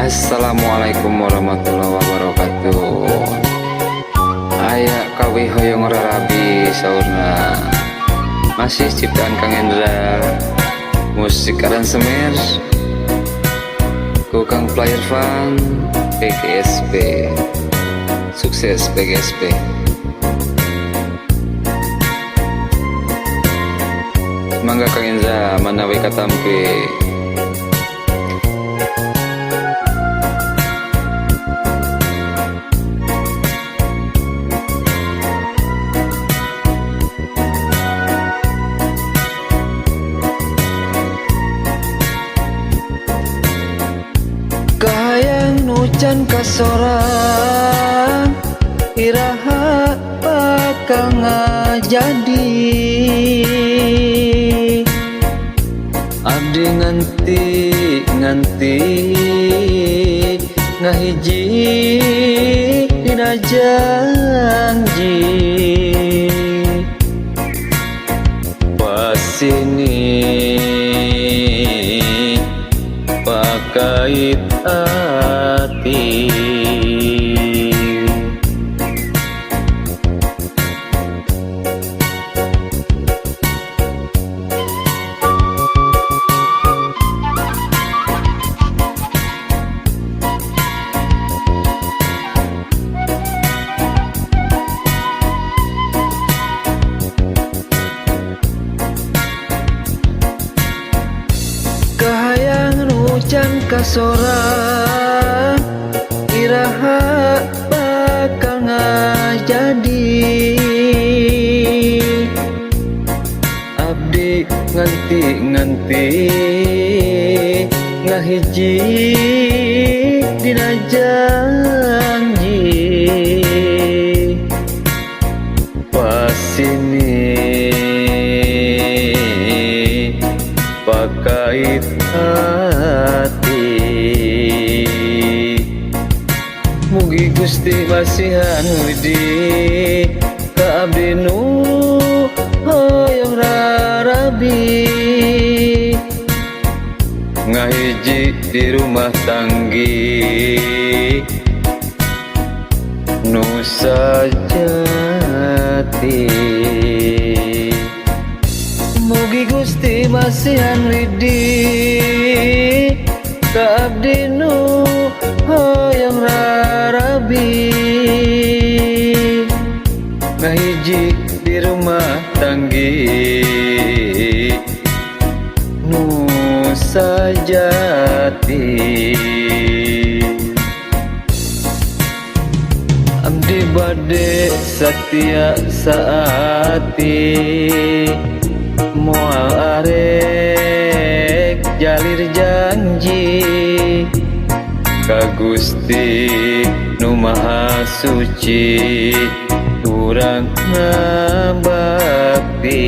Assalamualaikum warahmatullahi wabarakatuh. Ayak kawi hoyong rarabi saurna. Masih ciptaan Kang Endra. Musik aransemen ku Kang Player Fan PGSP. Sukses PGSP. Mangga Kang Endra manawi katampi. Kahayang nucan kasorang iraha bakal ngajadi abdi nganti ngahiji dina janji pasini pakait hati kahayang nucan kasorang iraha bakal ngajadi abdi nganti ngahiji dina janji pasini pakait hati mugi Gusti masihan widi ka abdi nu hoyong rarabi ngahiji di rumah tanggi nu sajati. Mugi Gusti masihan widi ka abdi nu hoyong rarabi ngahiji di rumah tanggi nu sajati. Abdi bade satia saati moal arek jalir janji ka Gusti nu maha suci urang ngabakti.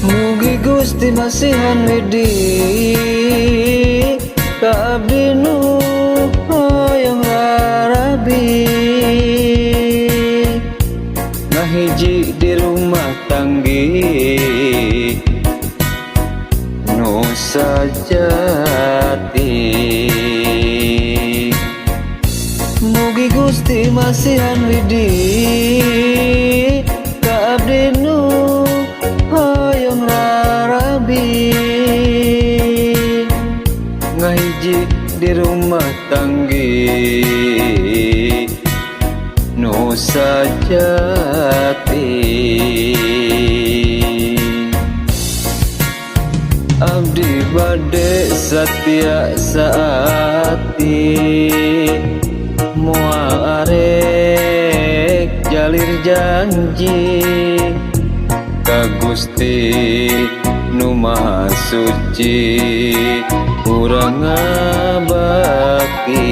Mugi Gusti masihan widi ka abdi nu hoyong rarabi ngahiji di rumah tanggi masihan widi ka abdi nu hoyong rarabi ngahiji di rumah tanggi nu sajati abdi bade satya saati moal arek jalir janji ka Gusti nu maha suci urang ngabakti